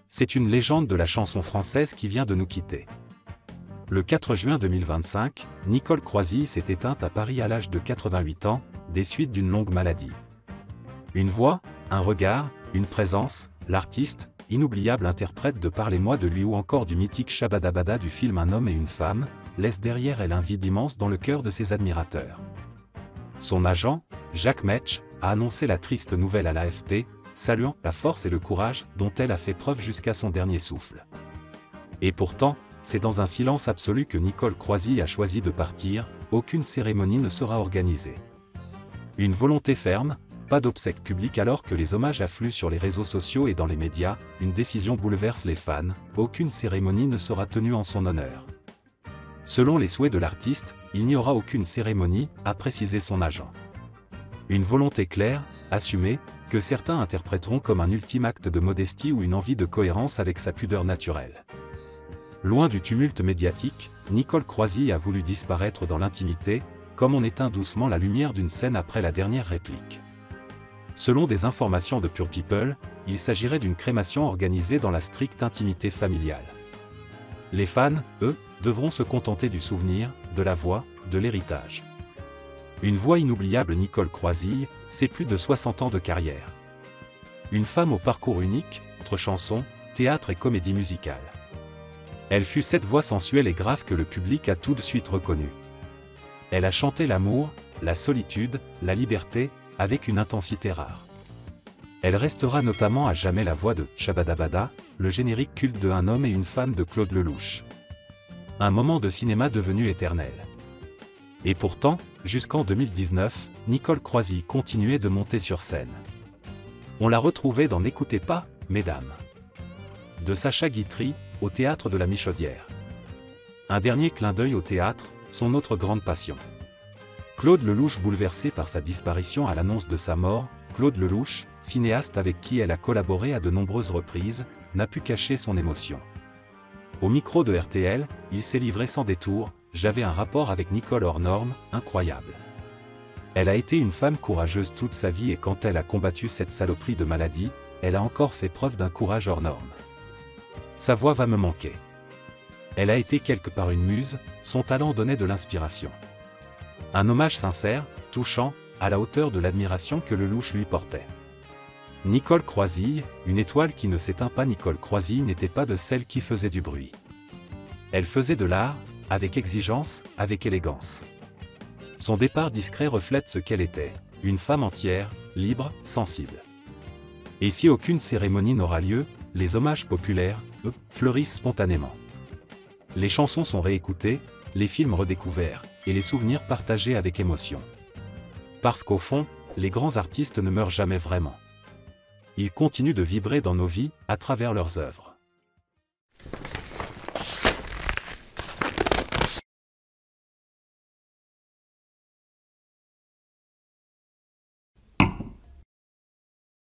c'est une légende de la chanson française qui vient de nous quitter. Le 4 juin 2025, Nicole Croisille s'est éteinte à Paris à l'âge de 88 ans, des suites d'une longue maladie. Une voix, un regard, une présence, l'artiste, inoubliable interprète de Parlez-moi de lui ou encore du mythique Shabadabada du film Un homme et une femme, laisse derrière elle un vide immense dans le cœur de ses admirateurs. Son agent, Jacques Metsch, a annoncé la triste nouvelle à l'AFP, saluant la force et le courage dont elle a fait preuve jusqu'à son dernier souffle. Et pourtant, c'est dans un silence absolu que Nicole Croisille a choisi de partir, aucune cérémonie ne sera organisée. Une volonté ferme, pas d'obsèques publiques alors que les hommages affluent sur les réseaux sociaux et dans les médias, une décision bouleverse les fans, aucune cérémonie ne sera tenue en son honneur. Selon les souhaits de l'artiste, il n'y aura aucune cérémonie, a précisé son agent. Une volonté claire, assumée, que certains interpréteront comme un ultime acte de modestie ou une envie de cohérence avec sa pudeur naturelle. Loin du tumulte médiatique, Nicole Croisille a voulu disparaître dans l'intimité, comme on éteint doucement la lumière d'une scène après la dernière réplique. Selon des informations de Pure People, il s'agirait d'une crémation organisée dans la stricte intimité familiale. Les fans, eux, devront se contenter du souvenir, de la voix, de l'héritage. Une voix inoubliable. Nicole Croisille, c'est plus de 60 ans de carrière. Une femme au parcours unique, entre chansons, théâtre et comédie musicale. Elle fut cette voix sensuelle et grave que le public a tout de suite reconnue. Elle a chanté l'amour, la solitude, la liberté, avec une intensité rare. Elle restera notamment à jamais la voix de Shabadabada, le générique culte de Un homme et une femme de Claude Lelouch. Un moment de cinéma devenu éternel. Et pourtant, jusqu'en 2019, Nicole Croisille continuait de monter sur scène. On l'a retrouvée dans N'écoutez pas, mesdames. De Sacha Guitry, au théâtre de la Michaudière. Un dernier clin d'œil au théâtre, son autre grande passion. Claude Lelouch bouleversé par sa disparition à l'annonce de sa mort, Claude Lelouch, cinéaste avec qui elle a collaboré à de nombreuses reprises, n'a pu cacher son émotion. Au micro de RTL, il s'est livré sans détour. J'avais un rapport avec Nicole hors norme, incroyable. Elle a été une femme courageuse toute sa vie et quand elle a combattu cette saloperie de maladie, elle a encore fait preuve d'un courage hors norme. Sa voix va me manquer. Elle a été quelque part une muse, son talent donnait de l'inspiration. Un hommage sincère, touchant, à la hauteur de l'admiration que Lelouch lui portait. Nicole Croisille, une étoile qui ne s'éteint pas. Nicole Croisille n'était pas de celles qui faisaient du bruit. Elle faisait de l'art, avec exigence, avec élégance. Son départ discret reflète ce qu'elle était, une femme entière, libre, sensible. Et si aucune cérémonie n'aura lieu, les hommages populaires, eux, fleurissent spontanément. Les chansons sont réécoutées, les films redécouverts, et les souvenirs partagés avec émotion. Parce qu'au fond, les grands artistes ne meurent jamais vraiment. Ils continuent de vibrer dans nos vies, à travers leurs œuvres.